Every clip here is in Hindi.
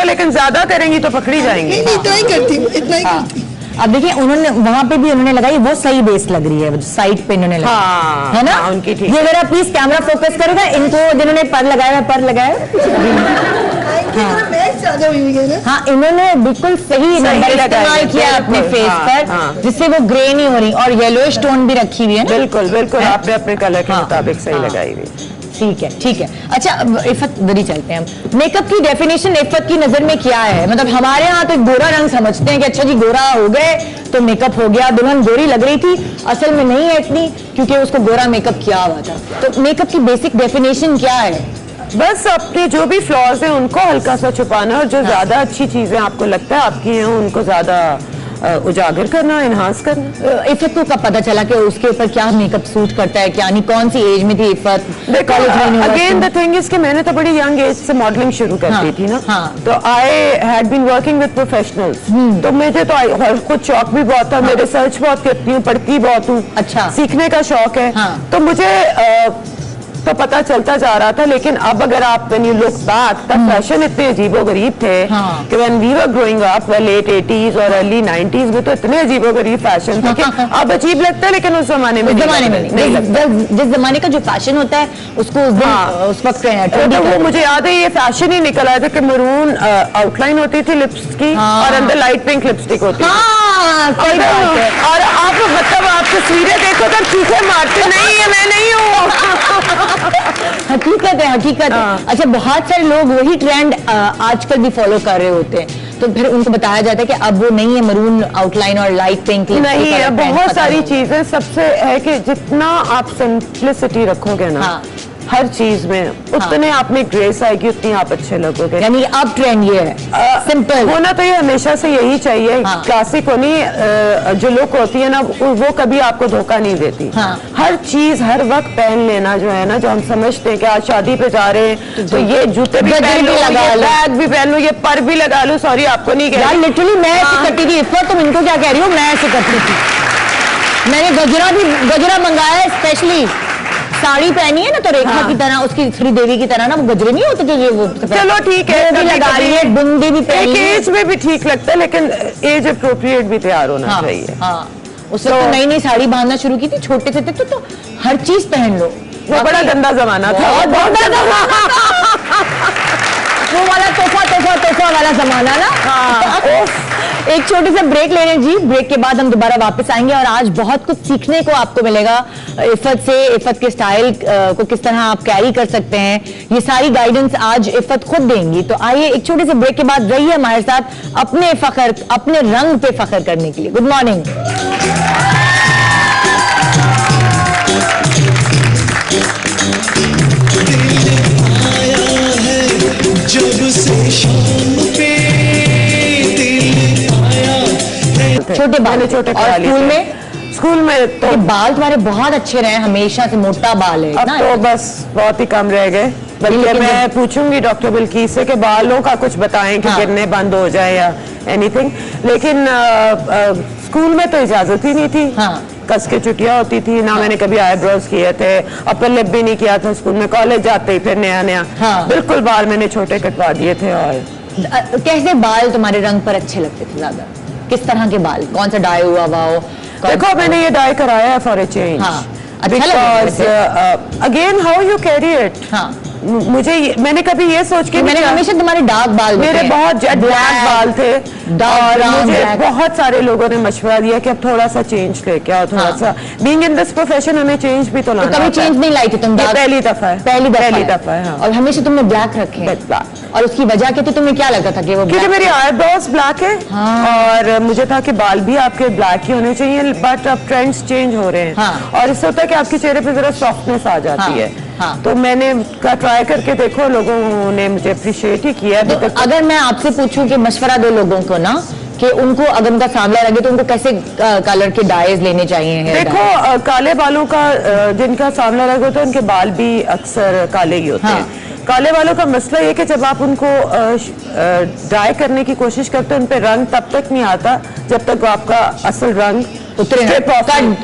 लेकिन ज्यादा करेंगी तो पकड़ी जाएंगी। नहीं इतना ही करती हूँ, इतना ही करती हूँ। अब देखिए उन्होंने वहां पे भी उन्होंने लगाई, वो सही बेस लग रही है, साइड पे इन्होंने लगाई। हाँ, है ना? हाँ, उनकी ठीक। ये मेरा प्लीज कैमरा फोकस करेगा, इनको जिन्होंने पर लगाया है, पर लगाया। हाँ, इन्होंने बिल्कुल सही नंबर इस्तेमाल किया अपने फेस पर, जिससे वो ग्रे नहीं हो रही और येलो स्टोन भी रखी हुई है। बिल्कुल बिल्कुल, आपने अपने कलर के मुताबिक सही लगाई हुई। ठीक है ठीक है। अच्छा इफ़त दरी चलते हैं हम। मेकअप की डेफिनेशन इफ़त की नजर में क्या है? मतलब हमारे यहाँ तो गोरा रंग समझते हैं कि अच्छा जी गोरा हो गए तो मेकअप हो गया, दुल्हन गोरी लग रही थी, असल में नहीं है इतनी, क्योंकि उसको गोरा मेकअप किया हुआ था। तो मेकअप की बेसिक डेफिनेशन क्या है? बस अपने जो भी फ्लॉज हैं उनको हल्का सा छुपाना, और जो ज्यादा अच्छी चीजें आपको लगता है आपकी हैं उनको ज्यादा उजागर करना, एनहांस करना। इफ़त को कब पता चला कि उसके ऊपर क्या मेकअप सूट करता है, क्या नहीं, कौन सी एज में थी Iffat? Again the thing is कि मैंने तो बड़ी यंग एज से मॉडलिंग शुरू कर दी थी ना। तो I had been working with professionals, तो मुझे तो खुद शौक भी बहुत था, मैं रिसर्च बहुत करती हूँ, पढ़ती बहुत हूँ, अच्छा सीखने का शौक है। तो मुझे तो पता चलता जा रहा था। लेकिन अब अगर आप व्हेन यू लुक बैक, तब फैशन इतने अजीबोगरीब थे कि when we were growing up late 80s और अर्ली 90s में तो इतने अजीबोगरीब फैशन थे कि अब अजीब लगता है, लेकिन उस जमाने में नहीं लगता। जिस जमाने का जो फैशन होता है उसको उस वक्त तो वो मुझे याद है, ये फैशन ही निकल आया था कि मरून आउटलाइन होती थी लिप्स की और अंदर लाइट पिंक लिपस्टिक होती थी। और आप मतलब आप तस्वीरें देखो तो चीखें मारते, नहीं है मैं नहीं हूँ। हकीकत है, हकीकत है। अच्छा, बहुत सारे लोग वही ट्रेंड आजकल भी फॉलो कर रहे होते हैं, तो फिर उनको बताया जाता है कि अब वो नहीं है मरून आउटलाइन और लाइट पिंक नहीं है, बहुत सारी चीजें। सबसे है कि जितना आप सिंप्लिसिटी रखोगे ना हर चीज में, उतने आप में ग्रेस आएगी, उतनी आप अच्छे लगोगे। यानी अब ट्रेंड ये है सिंपल होना, तो ये हमेशा से यही चाहिए। क्लासिक होनी, जो लुक होती है ना वो कभी आपको धोखा नहीं देती। हर चीज हर वक्त पहन लेना जो है ना, जो हम समझते हैं कि आज शादी पे जा रहे हैं तो ये जूते भी पहन लो, ये बैग भी पहन लो, ये पर भी लगा लो। सॉरी आपको नहीं कह रही, लिटरली मैं ऐसे करती थी। इस तुम इनको क्या कह रही हो? मैं ऐसे करती थी। मैंने गजरा मंगाया है स्पेशली। साड़ी पहनी है ना तो रेखा की तरह, उसकी श्रीदेवी की तरह ना, वो गजरे नहीं होते जो वो। चलो ठीक है, भी लगा रही है, बिंदी भी पहनी है। एज में भी ठीक लगता है, लेकिन एज अप्रोप्रिएट भी तैयार होना चाहिए। उससे तो नई नई साड़ी बांधना शुरू की थी, छोटे से थे तो हर चीज पहन लो। वो बड़ा गंदा जमाना था, वो वाला तोहफा वाला जमाना ना। एक छोटे से ब्रेक ले लें जी, ब्रेक के बाद हम दोबारा वापस आएंगे और आज बहुत कुछ सीखने को आपको मिलेगा इफ़त से। इफ़त के स्टाइल को किस तरह आप कैरी कर सकते हैं, ये सारी गाइडेंस आज इफ़त खुद देंगी। तो आइए एक छोटे से ब्रेक के बाद रहिए हमारे साथ अपने फख्र, अपने रंग पे फख्र करने के लिए। Good morning. छोटे बाल, छोटे और स्कूल में तो बाल तुम्हारे बहुत अच्छे रहे, हमेशा से मोटा बाल है। अब तो बस बहुत ही कम रह गए, बल्कि मैं पूछूंगी डॉक्टर बिल्कीस से कि बालों का कुछ बताएं कि गिरने बंद हो जाए या एनीथिंग। लेकिन स्कूल में तो इजाजत ही नहीं थी। कस के छुट्टियां होती थी ना। मैंने कभी आईब्रोज किए थे, अपर लिप भी नहीं किया था स्कूल में। कॉलेज जाते ही फिर नया बिल्कुल बाल मैंने छोटे कटवा दिए थे। और कैसे बाल तुम्हारे रंग पर अच्छे लगते थे ज्यादा? किस तरह के बाल? कौन सा डाई हुआ हो? देखो मैंने ये डाई कराया है for a change, because again how you carry it. मुझे मैंने कभी ये सोच के, मैंने हमेशा तुम्हारे डार्क बाल, मेरे बहुत जेट ब्लैक बाल थे, और मुझे बहुत सारे लोगों ने मशवरा दिया कि अब थोड़ा सा चेंज लेके आओ, थोड़ा सा। बीइंग इन दिस प्रोफेशन हमें चेंज भी तो लाना। तो कभी चेंज नहीं लाई थी तुम? पहली दफा है, पहली दफा है। और हमेशा तुमने ब्लैक रखे, और उसकी वजह क्या थी? तुम्हें क्या लगता था कि वो? क्योंकि मेरी आईब्रोज ब्लैक है और मुझे था कि बाल भी आपके ब्लैक ही होने चाहिए। बट अब ट्रेंड्स चेंज हो रहे हैं और इससे होता है कि आपके चेहरे पे जरा सॉफ्टनेस आ जाती है। तो मैंने ट्राई करके देखो, लोगों ने मुझे अप्रिशिएट ही किया। तो अगर मैं आपसे पूछूं कि मशवरा दो लोगों को ना कि उनको अगर उनका सांवला लगे तो उनको कैसे कलर के डाइज लेने चाहिए? देखो काले बालों का, जिनका सांवला लगे होता है उनके बाल भी अक्सर काले ही होते हैं। काले बालों का मसला ये कि जब आप उनको डाई करने की कोशिश करते हैं, उन पे रंग तब तक नहीं आता जब तक आपका असल रंग उतरे ना,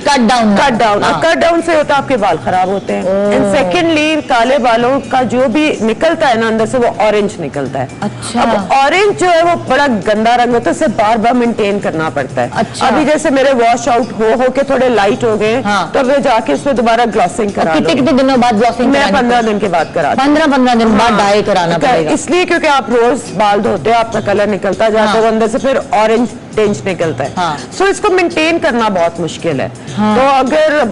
कट डाउन से होता है आपके बाल खराब होते हैं। एंड सेकेंडली काले बालों का जो भी निकलता है ना अंदर से, वो ऑरेंज निकलता है। अच्छा। अब ऑरेंज जो है वो बड़ा गंदा रंग होता है, उसे बार बार मेंटेन करना पड़ता है। अच्छा। अभी जैसे मेरे वॉश आउट हो के थोड़े लाइट हो गए, तो मैं जाके उसमें दोबारा ग्लॉसिंग करा। कितने दिनों बाद ग्लॉसिंग? मैं 15 दिन के बाद कराती। 15 दिन बाद डाई कराना पड़ेगा, इसलिए क्योंकि आप रोज बाल धोते हो, आपका कलर निकलता जाता है, अंदर से फिर ऑरेंज टिंच निकलता है। सो इसको मेंटेन करना बहुत मुश्किल है। तो अगर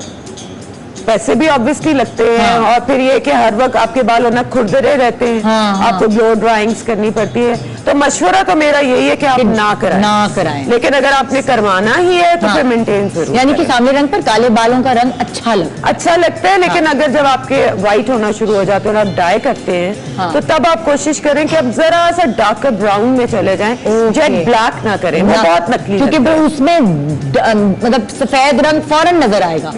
पैसे भी ऑब्वियसली लगते हैं, और फिर ये कि हर वक्त आपके बाल होना खुरदरे रहते हैं, आपको ब्लो ड्राइंग्स करनी पड़ती है। तो मशवरा तो मेरा यही है कि आप ना कराएं। लेकिन अगर आपने करवाना ही है तो फिर मेंटेन जरूर। यानी कि सांवले रंग पर काले बालों का रंग अच्छा लगता है। लेकिन अगर जब आपके व्हाइट होना शुरू हो जाते हैं और आप डाई करते हैं, तो तब आप कोशिश करें कि आप जरा सा डार्कर ब्राउन में चले जाएं, जेट ब्लैक ना करें, वो बहुत नकली, क्योंकि उसमें मतलब सफेद रंग फौरन नजर आएगा,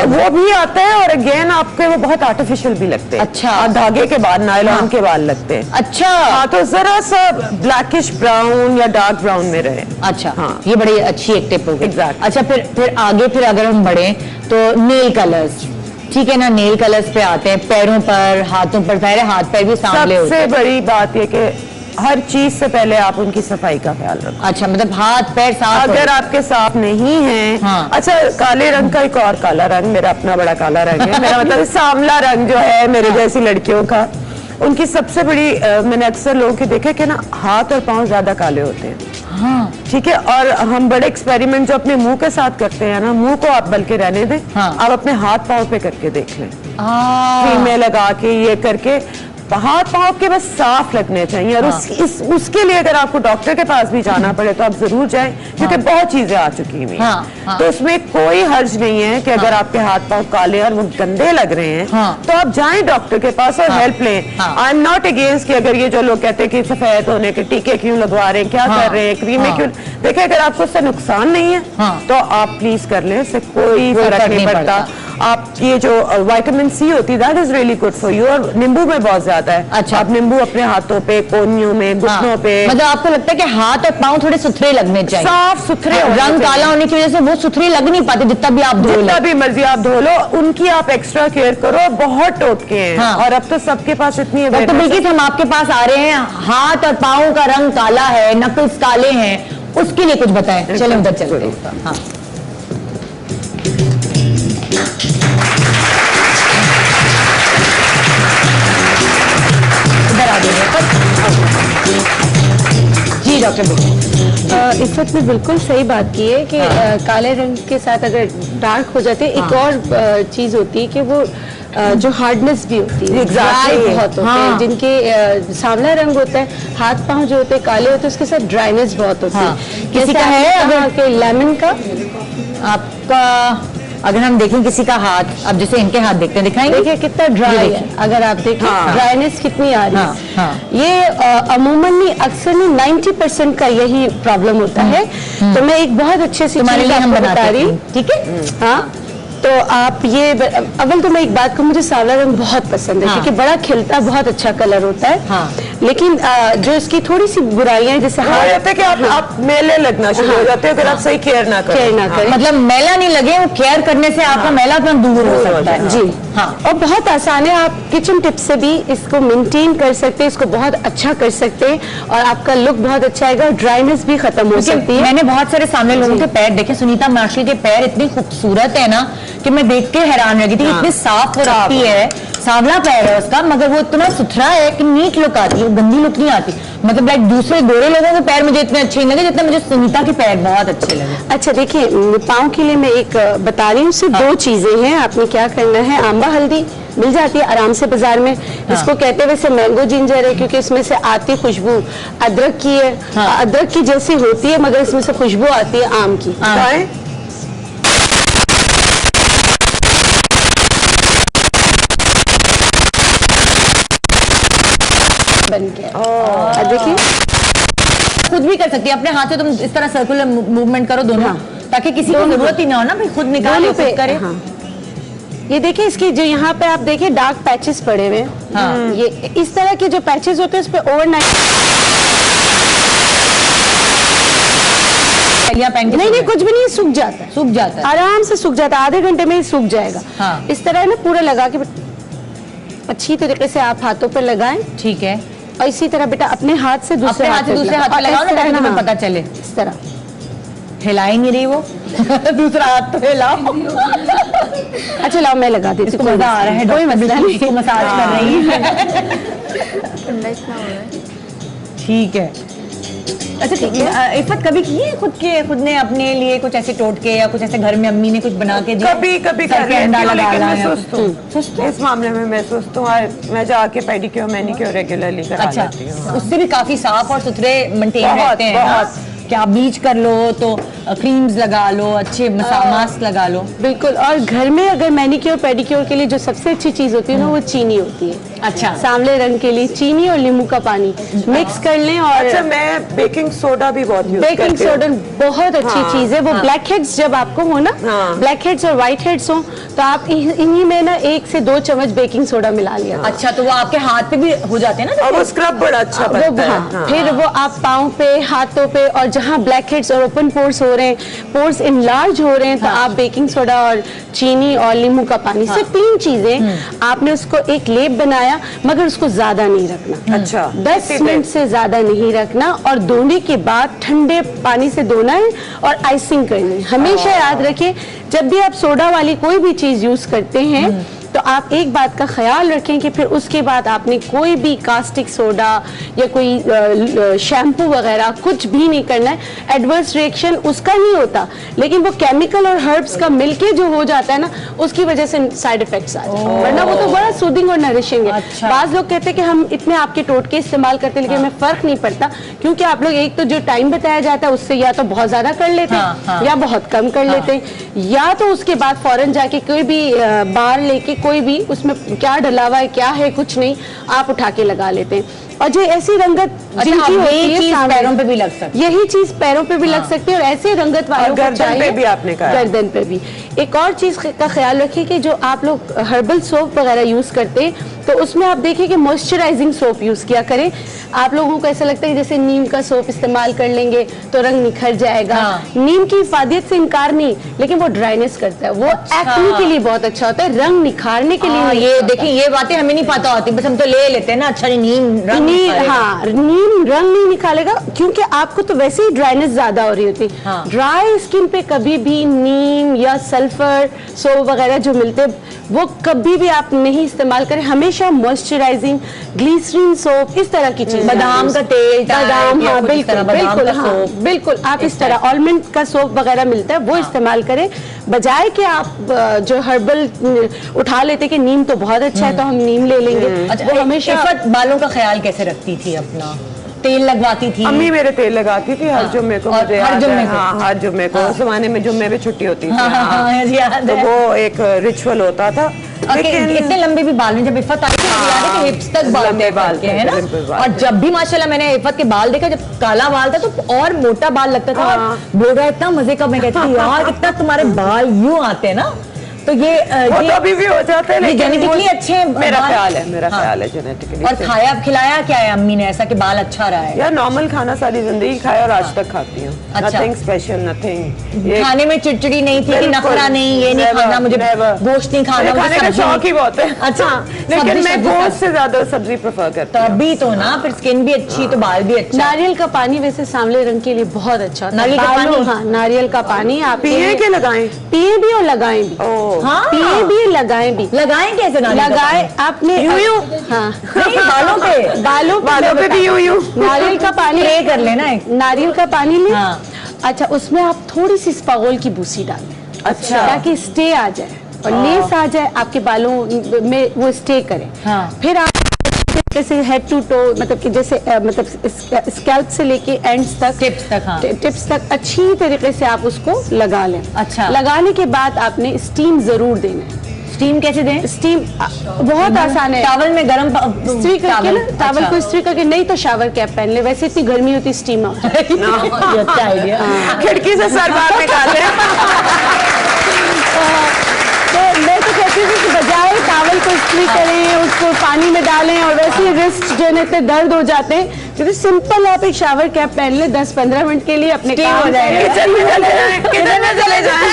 वो भी आता है। और अगेन आपके वो बहुत आर्टिफिशियल भी लगते हैं। अच्छा। धागे के बाद नायलॉन के बाल लगते हैं। अच्छा। हाँ, तो जरा सा ब्लैकिश ब्राउन या डार्क ब्राउन में रहे। अच्छा। ये बड़ी अच्छी एक टिप होगी। Exactly. अच्छा, फिर आगे फिर अगर हम बढ़े तो नेल कलर्स, ठीक है ना, नेल कलर्स पे आते हैं, पैरों पर, हाथों पर, पहले हाथ पैर भी सांवले होते हैं। सबसे बड़ी बात ये कि हर चीज से पहले आप उनकी सफाई का ख्याल रखो। अच्छा, मतलब हाथ पैर साफ। अगर आपके साफ नहीं है, अच्छा, काले रंग का एक और काला रंग, मेरा अपना बड़ा काला रंग है, मेरा मतलब सांवला रंग जो है मेरे जैसी लड़कियों का, उनकी सबसे बड़ी मैंने अक्सर लोगों के देखे कि ना हाथ और पांव ज्यादा काले होते हैं। ठीक है। और हम बड़े एक्सपेरिमेंट जो अपने मुंह के साथ करते हैं ना, मुंह को आप बल्कि रहने दें, आप अपने हाथ पांव पे करके देख लें, क्रीम में लगा के, ये करके हाथ पांव के बस साफ लगने चाहिए। और उसके लिए अगर आपको डॉक्टर के पास भी जाना पड़े तो आप जरूर जाएं, क्योंकि बहुत चीजें आ चुकी हुई हैं। तो उसमें कोई हर्ज नहीं है कि अगर आपके हाथ पांव काले और वो गंदे लग रहे हैं, तो आप जाएं डॉक्टर के पास और हेल्प लें। आई एम नॉट अगेंस्ट कि अगर ये जो लोग कहते हैं कि सफेद होने के टीके क्यों लगवा रहे हैं, क्या कर रहे हैं, क्रीमें क्यों, देखिए अगर आपको उससे नुकसान नहीं है तो आप प्लीज कर लें, इससे कोई फर्क नहीं पड़ता। आप ये जो विटामिन सी होती है, that is really good for you, और नींबू में बहुत ज्यादा है। अच्छा। आप नींबू अपने हाथों पे, कोहनियों में, घुटनों पे, मतलब आपको लगता है कि हाथ और पांव थोड़े सुथरे लगने चाहिए, साफ सुथरे। रंग काला होने की वजह से वो सुथरे लग नहीं पाते, जितना भी आप धो लो, जितना भी मर्जी आप धो लो, उनकी आप एक्स्ट्रा केयर करो। बहुत टोटके हैं और अब तो सबके पास इतनी तो बिल्कुल हम आपके पास आ रहे हैं, हाथ और पांव का रंग काला है, नकल्स काले हैं, उसके लिए कुछ बताएं। चलो उधर चलते हैं। हाँ, जी डॉक्टर इफ़त ने बिल्कुल सही बात की है कि काले रंग के साथ अगर डार्क हो जाते हैं, एक और चीज होती है कि वो जो हार्डनेस भी होती है, ड्राई बहुत होते हैं। जिनके सांवला रंग होता है, हाथ पांव जो होते हैं काले होते हैं, उसके साथ ड्राइनेस बहुत होती है। किसी का है अगर के लेमन का, आपका अगर हम देखें किसी का हाथ, अब जैसे इनके हाथ देखते हैं, दिखाएंगे, देखिए कितना ड्राई है। अगर आप देखें ड्राइनेस कितनी आ रही है, ये अमूमन नहीं, अक्सर नहीं, 90% का यही प्रॉब्लम होता है। तो मैं एक बहुत अच्छे से तुम्हारे लिए हम बता रही, ठीक है। हाँ, तो आप ये अव्वल तो मैं एक बात कहूँ, मुझे सांवला रंग बहुत पसंद है, क्योंकि बड़ा खिलता, बहुत अच्छा कलर होता है। लेकिन जो इसकी थोड़ी सी बुराइयां, जैसे होता है कि आप मेले लगना शुरू हो जाते हैं अगर आप सही केयर ना करें। मतलब मेला नहीं लगे, वो केयर करने से आपका मेला अपना दूर हो सकता है। जी हाँ, और बहुत आसान है, आप किचन टिप से भी इसको मेंटेन कर सकते हैं, इसको बहुत अच्छा कर सकते हैं, और आपका लुक बहुत अच्छा आएगा, और ड्राइनेस भी खत्म हो सकती है। मैंने बहुत सारे सामने लोगों के पैर देखे, सुनीता मार्शल के पैर इतनी खूबसूरत है ना कि मैं देख के हैरान रह गई थी। इतनी साफ हो रखती है, सांवला पैर है उसका, मगर वो इतना सुथरा है कि नीट लुक आती है, गंदी लुक नहीं आती। मतलब लाइक दूसरे गोरे लोगों के पैर मुझे इतने अच्छे नहीं लगे जितने मुझे सुनीता के पैर बहुत अच्छे लगे। अच्छा देखिए, पाँव के लिए मैं एक बता रही हूँ, सिर्फ 2 चीजें हैं। आपने क्या करना है, आंबा हल्दी मिल जाती है आराम से बाजार में, इसको कहते हैं वैसे मैंगो जिंजर है, क्योंकि इसमें से आती खुशबू अदरक की है। अदरक की जैसी होती है, मगर इसमें से खुशबू आती है आम की। बन गया। देखिए, खुद भी कर सकती है अपने हाथ से, तुम इस तरह सर्कुलर मूवमेंट करो दोनों, ताकि किसी को जरूरत ही ना हो ना भाई खुद निकाले खुद करे। ये देखिए, इसकी जो यहाँ पे आप देखिए डार्क पैचेस पड़े हुए हैं, ये इस तरह के जो पैचेस होते हैं उस पे ओवरनाइट थैलियां पहन के? नहीं, कुछ भी नहीं, सूख जाता है, सूख जाता है, आराम से सूख जाता है, आधे घंटे में ही सूख जाएगा। हाँ। इस तरह ना पूरा लगा के अच्छी तरीके से आप हाथों पर लगाएं। ठीक है। और इसी तरह बेटा अपने हाथ से दूसरे हाथ पे लगाओ ना, ताकि तुम्हें पता चले। इस तरह हिला ही नहीं रही वो दूसरा हाथ तो हिलाओ। अच्छा लाओ मैं लगा देती हूँ, मजा आ रहा है, कोई मसला नहीं, इसको मसाज कर रही है। ठीक है। अच्छा ठीक है। इफ़त कभी किए खुद ने अपने लिए कुछ ऐसे टोटके या कुछ ऐसे घर में अम्मी ने कुछ बना के दिया? कभी कभी सर कर पे अंडा लेती हूँ, लगा लेकिन ला मैं या सुस्त हूँ इस मामले में, मैं सुस्त हूँ और मैं जाके पेडिक्योर मैनिक्योर रेगुलरली करा अच्छा, लेती हूँ। उससे भी काफी साफ और सुथरे मेंटेन बहुत, रहते हैं ना? बहुत। क्या ब्लीच कर लो तो क्रीम्स लगा लो, अच्छे मास्क लगा लो। बिल्कुल। और घर में अगर मैनिक्योर पेडिक्योर के लिए जो सबसे अच्छी चीज होती है ना, वो चीनी होती है। अच्छा। सांवले रंग के लिए चीनी और नींबू का पानी मिक्स कर लें। और अच्छा, मैं बेकिंग सोडा भी बहुत यूज करती हूँ। बेकिंग सोडा बहुत अच्छी चीज है। वो ब्लैक हेड्स जब आपको हो ना, ब्लैक हेड्स और व्हाइट हेड्स हो, तो आप इन्हीं में ना 1 से 2 चम्मच बेकिंग सोडा मिला लिया। अच्छा, तो वो आपके हाथ पे भी हो जाते हैं ना? और वो स्क्रब बड़ा अच्छा बनता है। फिर वो आप पाँव पे, हाथों पे, और जहाँ ब्लैक हेड्स और ओपन पोर्स हो रहे हैं, पोर्स इनलार्ज हो रहे हैं, तो आप बेकिंग सोडा और चीनी और नींबू का पानी, सिर्फ 3 चीजें आपने उसको एक लेप बनाया, मगर उसको ज्यादा नहीं रखना। अच्छा, 10 मिनट से ज्यादा नहीं रखना, और धोने के बाद ठंडे पानी से धोना है और आइसिंग करनी है। हमेशा याद रखिए, जब भी आप सोडा वाली कोई भी चीज यूज करते हैं तो आप एक बात का ख्याल रखें कि फिर उसके बाद आपने कोई भी कास्टिक सोडा या कोई शैम्पू वगैरह कुछ भी नहीं करना है। एडवर्स रिएक्शन उसका नहीं होता, लेकिन वो केमिकल और हर्ब्स का मिलके जो हो जाता है ना, उसकी वजह से साइड इफेक्ट्स आते हैं। वरना वो तो बड़ा सूदिंग और नरिशिंग है। अच्छा। बाज लोग कहते हैं कि हम इतने आपके टोटके इस्तेमाल करते हैं, लेकिन हमें फर्क नहीं पड़ता, क्योंकि आप लोग एक तो जो टाइम बताया जाता है उससे या तो बहुत ज्यादा कर लेते हैं या बहुत कम कर लेते हैं, या तो उसके बाद फौरन जाके कोई भी बार लेके कोई भी उसमें क्या डला हुआ है क्या है कुछ नहीं, आप उठा के लगा लेते हैं। और जो ऐसी रंगत जिनकी होती है पैरों पे भी लग सकती है, यही चीज पैरों पे भी लग सकती है, और ऐसे रंगत वालों को गर्दन पे भी आपने कहा, गर्दन पे भी। एक और चीज का ख्याल रखिए कि जो आप लोग हर्बल सोप वगैरह यूज करते हैं, तो उसमें आप देखिए कि मॉइस्चराइजिंग सोप यूज किया करें। आप लोगों को ऐसा लगता है कि जैसे नीम का सोप इस्तेमाल कर लेंगे तो रंग निखर जाएगा। नीम की इफादियत से इनकार नहीं, लेकिन वो ड्राइनेस करता है, वो एक्ने के लिए बहुत अच्छा होता है, रंग निखारने के लिए। ये देखिए, ये बातें हमें नहीं पता होती, बस हम तो ले लेते हैं ना। अच्छा, नीम रंग नीम रंग नहीं निकालेगा, क्योंकि आपको तो वैसे ही ड्राइनेस ज्यादा हो रही होती है। ड्राई स्किन पे कभी भी नीम या सल्फर सोप वगैरह जो मिलते हैं, वो कभी भी आप नहीं इस्तेमाल करें। हमेशा मॉइस्चराइजिंग ग्लिसरीन सोप, इस तरह की चीज, बादाम का तेल, बादाम, हाँ बिल्कुल बिल्कुल, हाँ बिल्कुल बिल्कुल, आप इस तरह ऑलमंड का सोप वगैरह मिलता है, वो इस्तेमाल करें, बजाय कि आप जो हर्बल उठा लेते कि नीम तो बहुत अच्छा है तो हम नीम ले लेंगे। अच्छा, वो हमेशा बालों का ख्याल कैसे रखती थी अपना? तेल लगवाती थी? अम्मी मेरे तेल लगाती थी हर जुम्मे को, मुझे हर जुम्मे को? हाँ, हर जुम्मे को। उस जमाने में जुम्मे पे छुट्टी होती थी, याद तो है। वो एक रिचुअल होता था। लेकिन इतने लंबे भी बाल नहीं, जब इफ़त आई थी मुझे याद है कि हिप्स तक बाल थे इफ़त के, है ना? और जब भी माशाल्लाह मैंने इफ़त के बाल देखा, जब काला बाल था तो और मोटा बाल लगता था, और बोल रहा इतना मजे का, मैं कहती थी यार इतना तुम्हारे बाल यूं आते हैं ना। तो ये अभी भी हो जाते हैं, लेकिन जेनेटिकली अच्छे मेरा ख्याल है जेनेटिकली। और खाया खिलाया क्या है अम्मी ने ऐसा कि बाल अच्छा रहा है? यार नॉर्मल खाना सारी जिंदगी खाया और आज तक खाती हूँ। अच्छा। Nothing special, nothing. खाने में चिड़चिड़ी नहीं थी कि नखरा नहीं, ये नहीं खाना, मुझे गोश्त नहीं खाना, खाने का शौक ही बहुत है। अच्छा, लेकिन मैं गोश्त से ज्यादा सब्जी प्रेफर करती हूँ। तभी तो ना, फिर स्किन भी अच्छी तो बाल भी अच्छा। नारियल का पानी वैसे सांवले रंग के लिए बहुत अच्छा होता है। नारियल का पानी? हाँ, नारियल का पानी आप पिए के लगाएं? पिए भी और लगाएं भी। हाँ, पिए भी लगाएं भी। लगाएं कैसे? लगाएं आपने यूं हाँ नहीं, बालों पे भी यूं नारियल का पानी स्प्रे कर लेना एक। नारियल का पानी ले। हाँ। अच्छा, उसमें आप थोड़ी सी स्पागोल की भूसी डाल दें। अच्छा। ताकि स्टे आ जाए और लेस आ जाए आपके बालों में, वो स्टे करे। फिर आप जैसे हेड टू टो, मतलब कि जैसे मतलब स्कैल्प से लेके एंड्स तक, टिप्स तक अच्छी तरीके से आप उसको लगा लें। अच्छा। लगाने के बाद आपने स्टीम जरूर देना है। स्टीम कैसे दें? स्टीम बहुत आसान है। टॉवल में गरम इस्त्री करके ना, टॉवल को इस्त्री करके, नहीं तो शावर कैप पहन ले, वैसे इतनी गर्मी होती स्टीम आउट। अच्छा आइडिया। खिड़की से सर बाहर निकाले। तो मैं तो कहती हूँ कि बजाय टॉवल को इस्त्री करें, उसको पानी में डालें और वैसे ही रिस्ट जो है इतने दर्द हो जाते हैं, क्योंकि सिंपल आप एक शावर कैप पहन ले 10-15 मिनट के लिए अपने काम हो जाएगा। किचन में चले जाएं, किचन में चले जाएं।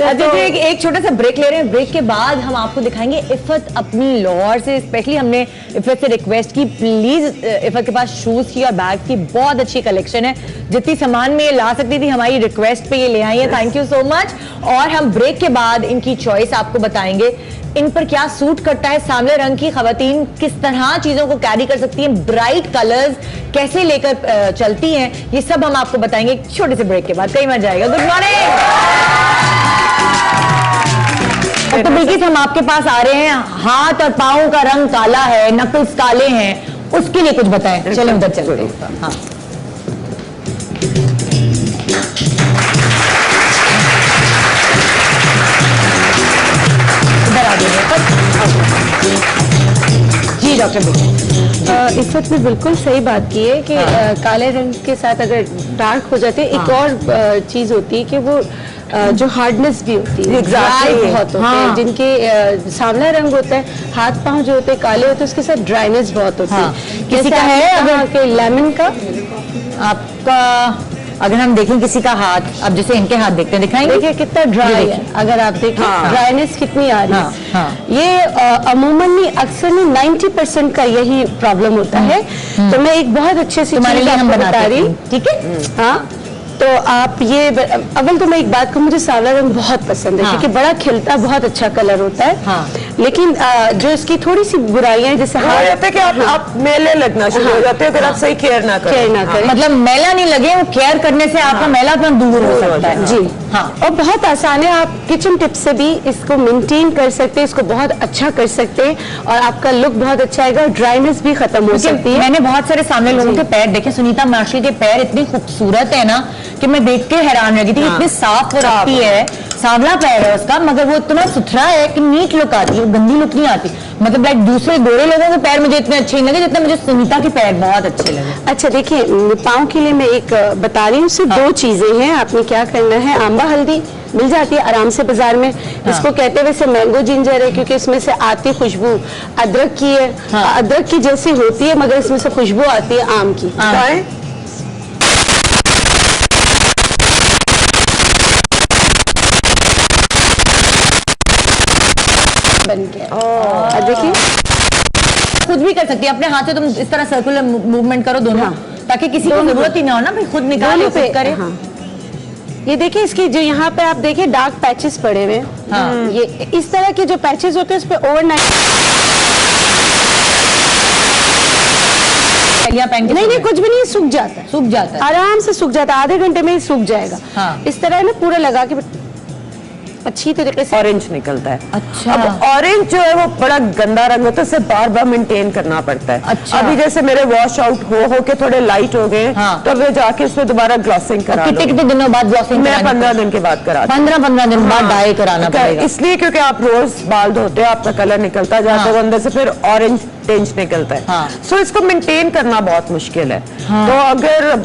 अच्छा जी, एक छोटा सा ब्रेक ले रहे हैं। ब्रेक के बाद हम आपको दिखाएंगे इफ़त अपनी लाहौर से। स्पेशली हमने इफ़त से रिक्वेस्ट की, प्लीज इफ़त के पास शूज की और बैग की बहुत अच्छी कलेक्शन है। जितनी सामान में ये ला सकती थी हमारी रिक्वेस्ट पे ये ले आई है। Thank you so much. और हम ब्रेक के बाद इनकी चॉइस आपको बताएंगे, इन पर क्या सूट करता है। सांवले रंग की खवातीन किस तरह चीजों को कैरी कर सकती हैं, ब्राइट कलर्स कैसे लेकर चलती हैं, ये सब हम आपको बताएंगे एक छोटे से ब्रेक के बाद। कहीं मत जाएगा। Good morning. तो बिल्किस हम आपके पास आ रहे हैं, हाथ और पाँव का रंग काला है, नकल्स काले हैं, उसके लिए कुछ बताएं। चलें उधर चलते हैं। हाँ, जी डॉक्टर बिल्कुल। इफ़त ने बिल्कुल सही बात की है कि काले रंग के साथ अगर डार्क हो जाते हैं, एक और चीज होती है कि वो जो हार्डनेस भी होती है, Exactly. dry बहुत होते हैं, जिनके सांवला रंग होता है, हाथ पांव जो होते हैं काले होते हैं, उसके साथ ड्राइनेस बहुत होती है। किसी का है अगर लेमन का आपका, अगर हम देखें किसी का हाथ, अब जैसे इनके हाथ देखते हैं, दिखाएंगे देखिए कितना ड्राई है। अगर आप देखें ड्राइनेस कितनी आ रही है। ये अमूमन नहीं, अक्सर नहीं, 90% का यही प्रॉब्लम होता है। तो मैं एक बहुत अच्छे से तुम्हारे चीज़ लिए हम आपको बनाते बता रही, हैं, ठीक है। हाँ। तो आप ये अव्वल तो मैं एक बात कहूँ, मुझे सांवला रंग बहुत पसंद है क्योंकि बड़ा खिलता, बहुत अच्छा कलर होता है। लेकिन जो इसकी थोड़ी सी बुराइयां हैं, जैसे हो जाता है कि आप मेले लगना शुरू हो जाते हैं अगर आप सही केयर ना करें। मतलब मैला नहीं लगे, वो केयर करने से आपका मैला अपना दूर हो सकता है। जी हाँ, और बहुत आसान है। आप किचन टिप्स से भी इसको मेंटेन कर सकते हैं, इसको बहुत अच्छा कर सकते हैं और आपका लुक बहुत अच्छा आएगा और ड्राइनेस भी खत्म हो सकती है। मैंने बहुत सारे सामने लोगों के पैर देखे, सुनीता मार्शल के पैर इतनी खूबसूरत है ना कि मैं देख के हैरान रह गई थी। इतनी साफ वो रखती है, सांवला पैर है उसका, मगर वो इतना सुथरा है कि नीट लुक आती है, गंदी लुक नहीं आती। मतलब लाइक दूसरे गोरे लोगों के पैर मुझे इतने अच्छे नहीं लगे जितने मुझे सुनीता के पैर बहुत अच्छे लगे। अच्छा देखिए, पाँव के लिए मैं एक बता रही हूँ, सिर्फ 2 चीजें हैं। आपने क्या करना है, आंबा हल्दी मिल जाती है आराम से बाजार में। इसको कहते हैं वैसे मैंगो जिंजर है क्योंकि इसमें से आती खुशबू अदरक की है। अदरक की जैसी होती है मगर इसमें से खुशबू आती है आम की। बन गया। देखिए खुद भी कर सकती है अपने हाथ से, तुम इस तरह सर्कुलर मूवमेंट करो दोनों, ताकि किसी को जरूरत ही ना हो ना भाई खुद निकाले खुद करे। ये देखिए, इसकी जो यहाँ पे आप देखिए डार्क पैचेस पड़े हुए हैं। ये इस तरह के जो पैचेस होते हैं उस पे ओवरनाइट नहीं कुछ भी नहीं, सूख जाता है। सूख जाता है, आराम से सूख जाता है, आधे घंटे में ही सूख जाएगा। इस तरह ना पूरा लगा के अच्छी तरीके से ऑरेंज निकलता है। अच्छा। अब ऑरेंज जो है वो बड़ा गंदा रंग होता है, उसे बार बार मेंटेन करना पड़ता है। अच्छा। अभी जैसे मेरे वॉश आउट हो के थोड़े लाइट हो गए, तो मैं जाके उसमें दोबारा ग्लॉसिंग करा कितने कितने दिनों बाद ग्लॉसिंग? मैं 15 दिन के बाद कराती 15 दिन बाद डाई कराना पड़ेगा। इसलिए क्योंकि आप रोज बाल धोते हो, आपका कलर निकलता जाता है, अंदर से फिर ऑरेंज टिंच निकलता है। सो इसको मेंटेन करना बहुत मुश्किल है। तो अगर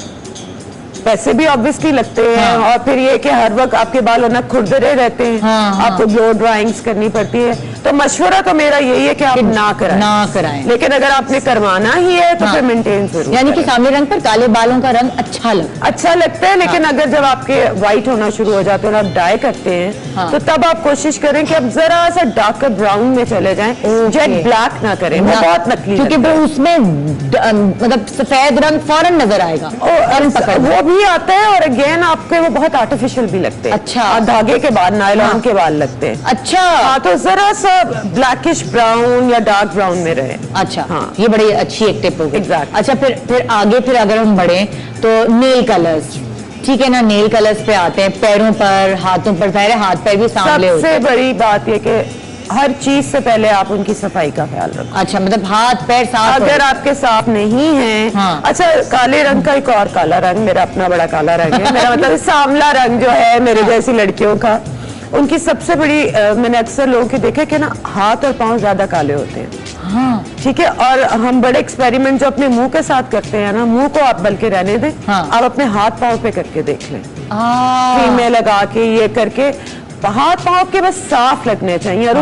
पैसे भी ऑब्वियसली लगते हैं और फिर ये कि हर वक्त आपके बाल होना खुरदरे रहते हैं, आपको ब्लो ड्राइंग्स करनी पड़ती है। तो मशवरा तो मेरा यही है कि आप ना कराएं। लेकिन अगर आपने करवाना ही है तो फिर मेंटेन जरूर, यानी कि सांवले रंग पर काले बालों का रंग अच्छा लगता है। लेकिन अगर जब आपके व्हाइट होना शुरू हो जाते हैं और आप डाई करते हैं तो तब आप कोशिश करें कि आप जरा सा डार्कर ब्राउन में चले जाएं, जेट ब्लैक ना करें, वो बहुत नकली, क्योंकि उसमें मतलब सफेद रंग फौरन नजर आएगा, वो भी आता है और अगेन आपके वो बहुत आर्टिफिशियल भी लगते हैं। अच्छा। धागे के बाद नायलॉन के बाल लगते हैं। अच्छा। हाँ, तो जरा सा ब्लैकिश ब्राउन या डार्क ब्राउन में रहे। अच्छा ये बड़ी अच्छी एक टिप होगी। अच्छा फिर आगे फिर अगर हम बढ़े तो नेल कलर्स, ठीक है ना, नेल कलर्स पे आते हैं, पैरों पर, हाथों पर, पहले हाथ पैर भी सांवले होते हैं। सबसे बड़ी बात ये कि हर चीज से पहले आप उनकी सफाई का ख्याल रखो। अच्छा, मतलब हाथ पैर साफ, अगर आपके साफ नहीं है। अच्छा, काले रंग का एक और काला रंग, मेरा अपना बड़ा काला रंग है, मेरा मतलब सांवला रंग जो है मेरे जैसी लड़कियों का, उनकी सबसे बड़ी मैंने अक्सर लोगों के देखे कि ना हाथ और पांव ज्यादा काले होते हैं। ठीक है, और हम बड़े एक्सपेरिमेंट जो अपने मुंह के साथ करते हैं ना, मुंह को आप बल्कि रहने दें, आप अपने हाथ पांव पे करके देख लें, क्रीम में लगा के ये करके हाथ पाँव के बस साफ लगने चाहिए। और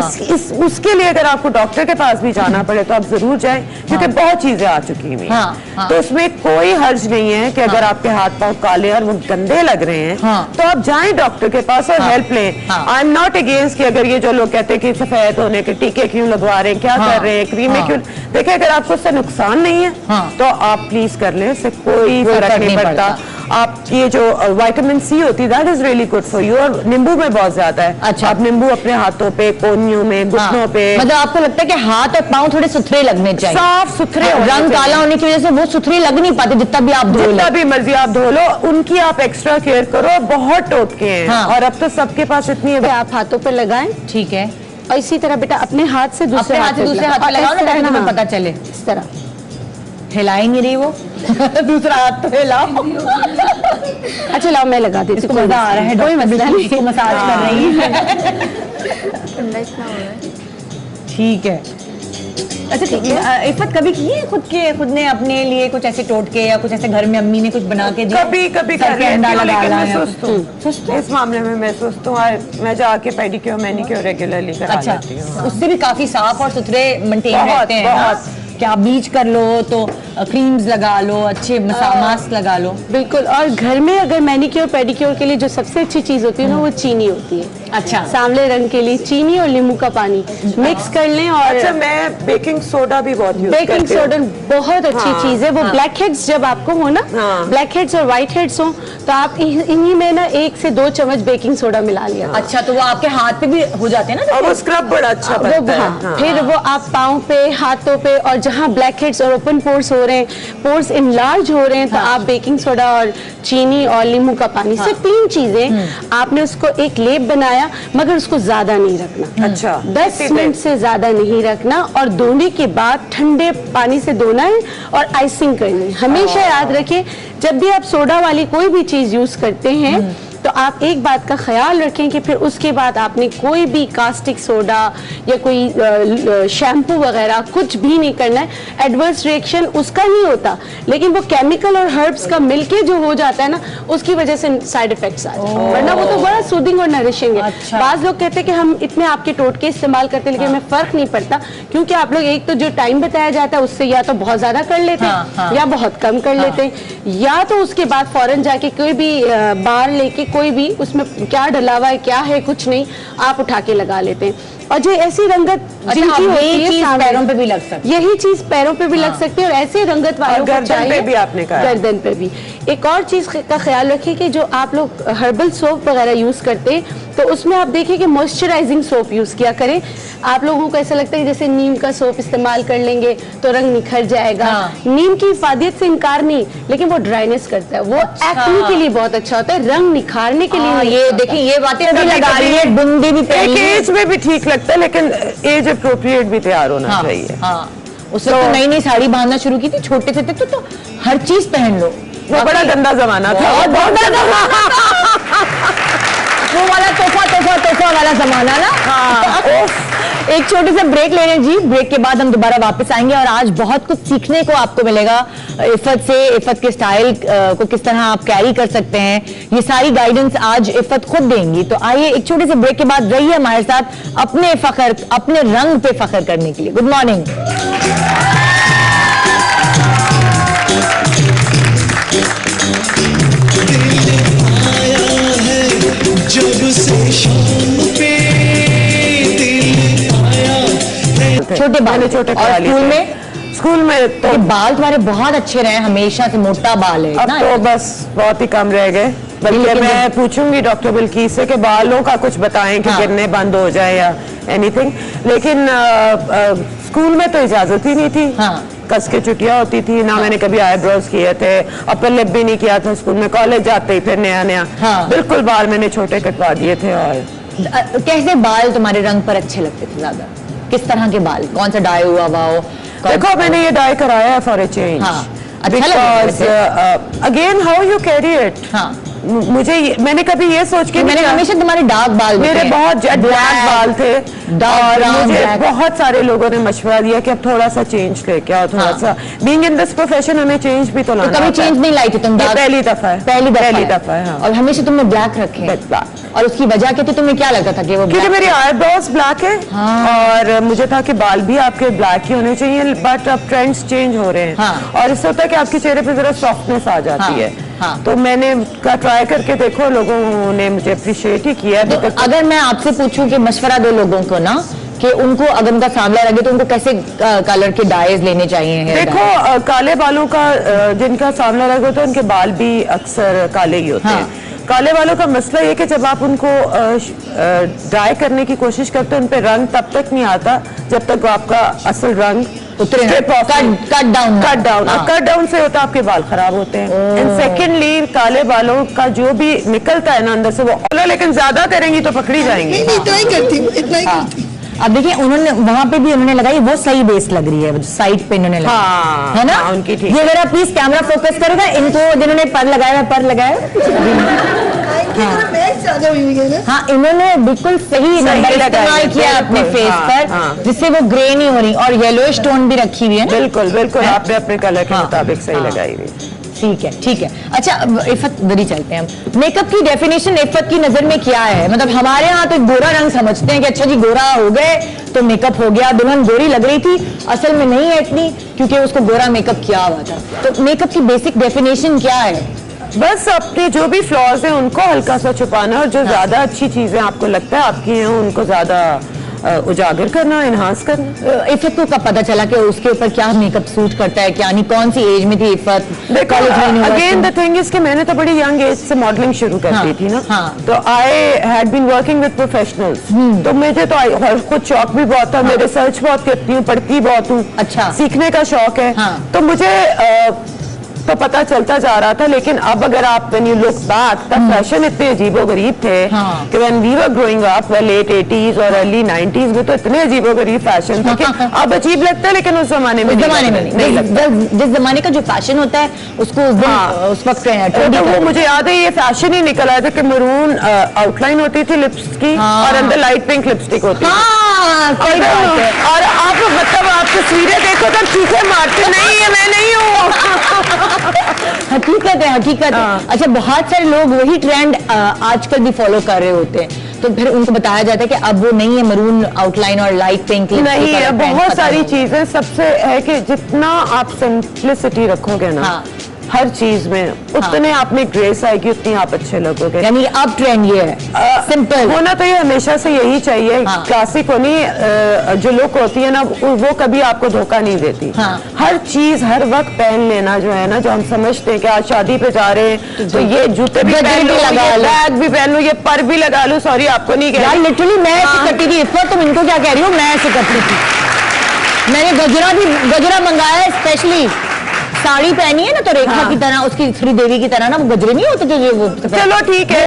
उसके लिए अगर आपको डॉक्टर के पास भी जाना पड़े तो आप जरूर जाएं, क्योंकि बहुत चीजें आ चुकी हुई हैं। तो उसमें कोई हर्ज नहीं है कि अगर आपके हाथ पाँव काले और वो गंदे लग रहे हैं तो आप जाएं डॉक्टर के पास और हेल्प लें। आई एम नॉट अगेंस्ट कि अगर ये जो लोग कहते हैं कि सफेद होने के टीके क्यों लगवा रहे हैं, क्या कर रहे हैं, क्रीमें क्यों, देखिए अगर आपको उससे नुकसान नहीं है तो आप प्लीज कर लें, उससे कोई फर्क नहीं पड़ता। आप ये जो विटामिन सी होती है that is really good for you, और नींबू में बहुत ज्यादा है। अच्छा। आप नींबू अपने हाथों पे, कोहनियों में, घुटनों पे, मतलब आपको लगता है कि हाथ और पाँव थोड़े सुथरे लगने चाहिए, साफ सुथरे होने रंग चाहिए। काला होने की वजह से वो सुथरे लग नहीं पाते जितना भी आप धो लो। जितना भी मर्जी आप धो लो, उनकी आप एक्स्ट्रा केयर करो। बहुत टोटके हैं और अब तो सबके पास इतनी आप हाथों पर लगाएं, ठीक है, और इसी तरह बेटा अपने हाथ से दूसरे हाथ पे दूसरे हाथ पे लगाओ ना, ताकि तुम्हें पता चले। इस तरह हिला ही नहीं रही वो दूसरा हाथ तो हिलाओ। अच्छा लाओ मैं लगा देती हूँ, मजा आ रहा है, कोई मसला नहीं, इसको मसाज कर रही है। ठीक है। अच्छा ठीक है, इफ़त कभी किए खुद ने अपने लिए कुछ ऐसे टोटके या कुछ ऐसे घर में अम्मी ने कुछ बना के दिया? कभी कभी सर कर पे अंडा लेती हूँ, लगा लेकिन लाया। मैं सुस्त हूँ इस मामले में, मैं सुस्त हूँ। मैं जाके पेडिक्योर मैनिक्योर रेगुलरली करा अच्छा, लेती हूँ। उससे भी काफी साफ और सुथरे मेंटेन बहुत, रहते हैं ना? बहुत। क्या ब्लीच कर लो तो क्रीम्स लगा लो, अच्छे मास्क लगा लो। बिल्कुल। और घर में अगर मैनिक्योर पेडिक्योर के लिए जो सबसे अच्छी चीज होती है ना, वो चीनी होती है। अच्छा। सांवले रंग के लिए चीनी और नींबू का पानी मिक्स कर लें। और अच्छा, मैं बेकिंग सोडा भी बहुत यूज करती हूँ। बेकिंग सोडा बहुत अच्छी चीज है। वो ब्लैक हेड्स जब आपको हो ना, ब्लैक हेड्स और व्हाइट हेड्स हो, तो आप इन्हीं में ना 1 से 2 चम्मच बेकिंग सोडा मिला लिया। अच्छा, तो वो आपके हाथ पे भी हो जाते हैं ना? और वो स्क्रब बड़ा अच्छा बनता है। फिर वो आप पाँव पे, हाथों पे, और जहाँ ब्लैक हेड्स और ओपन पोर्स हो रहे हैं, पोर्स इनलार्ज हो रहे हैं, तो आप बेकिंग सोडा और चीनी और नींबू का पानी, सिर्फ 3 चीजें आपने उसको एक लेप बनाया, मगर उसको ज्यादा नहीं रखना। अच्छा, 10 मिनट से ज्यादा नहीं रखना, और धोने के बाद ठंडे पानी से धोना है और आइसिंग करनी है। हमेशा याद रखें, जब भी आप सोडा वाली कोई भी चीज यूज करते हैं तो आप एक बात का ख्याल रखें कि फिर उसके बाद आपने कोई भी कास्टिक सोडा या कोई शैम्पू वगैरह कुछ भी नहीं करना है। एडवर्स रिएक्शन उसका ही होता, लेकिन वो केमिकल और हर्ब्स का मिलके जो हो जाता है ना, उसकी वजह से साइड इफेक्ट्स आते हैं। वरना वो तो बड़ा सूदिंग और नरिशिंग है। अच्छा। बाज लोग कहते हैं कि हम इतने आपके टोटके इस्तेमाल करते हैं, लेकिन हमें फर्क नहीं पड़ता, क्योंकि आप लोग एक तो जो टाइम बताया जाता है उससे या तो बहुत ज्यादा कर लेते हैं या बहुत कम कर लेते हैं, या तो उसके बाद फौरन जाके कोई भी बार लेके कोई भी उसमें क्या डला हुआ है, क्या है, कुछ नहीं, आप उठा के लगा लेते हैं। और जो ऐसी रंगत जिनकी होती है, चीज पैरों पे भी लग सकती है, यही चीज पैरों पे भी लग सकती है, और ऐसे रंगत वालों को गर्दन पे भी आपने कहा, गर्दन पे भी। एक और चीज का ख्याल रखिए कि जो आप लोग हर्बल सोप वगैरह यूज करते हैं, तो उसमें आप देखिए कि मॉइस्चराइजिंग सोप यूज किया करें। आप लोगों को ऐसा लगता है कि जैसे नीम का सोप इस्तेमाल कर लेंगे तो रंग निखर जाएगा। नीम की इफादियत से इनकार नहीं, लेकिन वो ड्राइनेस करता है, वो एक्ने के लिए बहुत अच्छा होता है, रंग निखारने के लिए। ये देखिए, ये बातें अभी लगा रही है, बूंदी भी एक एज में भी ठीक लगता है, लेकिन एज अप्रोप्रिएट भी तैयार होना चाहिए। उस वक्त नई नई साड़ी बांधना शुरू की थी, छोटे थे तो हर चीज पहन लो। वो बड़ा गंदा जमाना था, वो वाला तोहफा वाला जमाना ना। एक छोटे से ब्रेक ले रहे हैं जी, ब्रेक के बाद हम दोबारा वापस आएंगे और आज बहुत कुछ सीखने को आपको मिलेगा इफ़त से। इफ़त के स्टाइल को किस तरह आप कैरी कर सकते हैं, ये सारी गाइडेंस आज इफ़त खुद देंगी। तो आइए एक छोटे से ब्रेक के बाद रहिए हमारे साथ अपने फख्र, अपने रंग पे फख्र करने के लिए। Good morning. छोटे बाल, छोटे और स्कूल में तो बाल तुम्हारे बहुत अच्छे रहे, हमेशा से मोटा बाल है। अब तो बस बहुत ही कम रह गए, बल्कि मैं पूछूंगी डॉक्टर बिल्कीस से कि बालों का कुछ बताएं कि गिरने बंद हो जाए या एनीथिंग। लेकिन स्कूल में तो इजाजत ही नहीं थी, कस के छुट्टियां होती थी ना। मैंने कभी आईब्रोज किए थे, अपर लिप भी नहीं किया था स्कूल में। कॉलेज जाते ही फिर नया बिल्कुल बाल मैंने छोटे कटवा दिए थे। और कैसे बाल तुम्हारे रंग पर अच्छे लगते थे ज्यादा? किस तरह के बाल, कौन सा डाई हुआ हो? देखो मैंने ये डाई कराया है for a change, because again how you carry it, मैंने कभी ये सोच के मैंने हमेशा तुम्हारे डार्क बाल मेरे देखे हैं। बहुत जेट ब्लैक बाल थे dark और brown, मुझे black। बहुत सारे लोगों ने मशवरा दिया कि अब थोड़ा सा चेंज लेके आओ, थोड़ा हाँ। सा बीइंग इन दिस प्रोफेशन हमें चेंज भी तो तो लाना कभी होता है। चेंज नहीं लाई थी तुम? ये dark? पहली दफा है, पहली पहली दफा दफा है, हाँ। और हमेशा तुमने ब्लैक रखे हैं। Black। और उसकी वजह क्या थी? तुम्हें क्या लगता था कि वो क्योंकि black मेरी आईब्रोज ब्लैक है और मुझे था कि बाल भी आपके ब्लैक ही होने चाहिए, बट अब ट्रेंड्स चेंज हो रहे हैं हाँ। और इससे होता है कि आपके चेहरे पे जरा सॉफ्टनेस आ जाती हाँ, है। हाँ। तो मैंने ट्राई करके देखो, लोगों ने मुझे अप्रिशिएट ही किया है। तो अगर मैं आपसे पूछूं कि मशवरा दो लोगों को ना कि उनको अगर उनका सांवला लगे तो उनको कैसे कलर के डाइज लेने चाहिए hair देखो dye? काले बालों का जिनका सामना लगा होता है उनके बाल भी अक्सर काले ही होते हाँ। हैं। काले बालों का मसला ये कि जब आप उनको ड्राई करने की कोशिश करते हो उन पे रंग तब तक नहीं आता जब तक वो आपका असल रंग उतरे ना, cut down cut down cut down से होता है आपके बाल खराब होते हैं। एंड सेकेंडली काले बालों का जो भी निकलता है ना अंदर से वो ओला, लेकिन ज्यादा करेंगी तो पकड़ी जाएंगी। नहीं नहीं, इतना ही करती हूँ, इतना ही करती हूँ। अब देखिए उन्होंने वहां पे भी उन्होंने लगाई, वो सही बेस लग रही है, साइड पे इन्होंने लगाई हाँ, है ना? हाँ, उनकी ठीक ये मेरा प्लीज कैमरा फोकस करेगा, इनको जिन्होंने पर लगाया है, पर लगाया बैग ज्यादा हुई है ना। हाँ, इन्होंने बिल्कुल सही नंबर लगाई इस्तेमाल है, किया अपने बिल्कुल, फेस हाँ, पर, हाँ। जिससे वो ग्रे नहीं हो रही और येलो टोन भी रखी हुई है ना। बिल्कुल बिल्कुल है? आपने अपने कलर के हाँ, मुताबिक सही हाँ। लगाई हुई। ठीक है, ठीक है। अच्छा, अब इफ़त दरी चलते हैं हम। मेकअप की डेफिनेशन इफ़त की नजर में क्या है? मतलब हमारे यहाँ तो गोरा रंग समझते हैं कि अच्छा जी गोरा हो गए तो मेकअप हो गया, दुल्हन गोरी लग रही थी, असल में नहीं है इतनी, क्योंकि उसको गोरा मेकअप किया हुआ था। तो मेकअप की बेसिक डेफिनेशन क्या है? बस अपने जो भी फ्लॉज हैं उनको हल्का सा छुपाना और जो ज्यादा अच्छी चीजें आपको लगता है आपकी हैं उनको ज्यादा उजागर करना, एनहांस करना। इफ़त को कब पता चला कि उसके ऊपर क्या मेकअप सूट करता है, क्या नहीं? कौन सी एज में थी इफ़त? देखो अगेन द थिंग इज कि मैंने तो बड़ी यंग एज से मॉडलिंग शुरू कर दी थी ना। हाँ। तो I had been working with professionals, तो मुझे तो खुद शौक भी बहुत था, मैं रिसर्च बहुत करती हूँ, पढ़ती बहुत हूँ, अच्छा। सीखने का शौक है। हाँ। तो मुझे तो पता चलता जा रहा था, लेकिन अब अगर आप व्हेन यू लुक बैक तब फैशन इतने अजीबोगरीब थे हाँ। कि when we were growing up late 80s और अर्ली 90s में तो इतने अजीबोगरीब फैशन था कि अब अजीब लगता है, लेकिन उस जमाने में उस जमाने में नहीं लगता। जिस जमाने का जो फैशन होता है उसको उस दिन हाँ। उस वक्त तो वो मुझे याद है ये फैशन ही निकल आया था कि मरून आउटलाइन होती थी लिप्स की हाँ। और अंदर लाइट पिंक लिपस्टिक होती थी। हाँ, सही बात है। और आप मतलब आप तस्वीरें देखो तो चीखें मारते नहीं है, मैं नहीं हूँ। हकीकत है, हकीकत है। हाँ। अच्छा, बहुत सारे लोग वही ट्रेंड आजकल भी फॉलो कर रहे होते हैं, तो फिर उनको बताया जाता है कि अब वो नहीं है मरून आउटलाइन और लाइट पिंक नहीं है, बहुत सारी चीजें। सबसे है कि जितना आप सिंप्लिसिटी रखोगे ना हाँ। हर चीज में उतने आप में ग्रेस आएगी, उतनी आप अच्छे लगोगे। यानी अब ट्रेंड ये है सिंपल होना तो ये हमेशा से यही चाहिए। हाँ। क्लासिक होनी जो लुक होती है ना वो कभी आपको धोखा नहीं देती। हाँ। हर चीज हर वक्त पहन लेना जो है ना, जो हम समझते हैं कि आज शादी पे जा रहे हैं तो ये जूते भी गजरे पहन लो, भी लगा ये लो। बैग भी पहन लो, ये पर भी लगा लो। सॉरी आपको नहीं कह यार, रही। लिटरली मैं ऐसे हाँ। करती थी। इस वक्त तुम इनको क्या कह रही हो? मैं ऐसे करती थी। मैंने गजरा मंगाया है स्पेशली। साड़ी पहनी है ना तो रेखा हाँ। की तरह, उसकी श्रीदेवी की तरह ना, वो गजरे नहीं होते जो वो चलो ठीक है।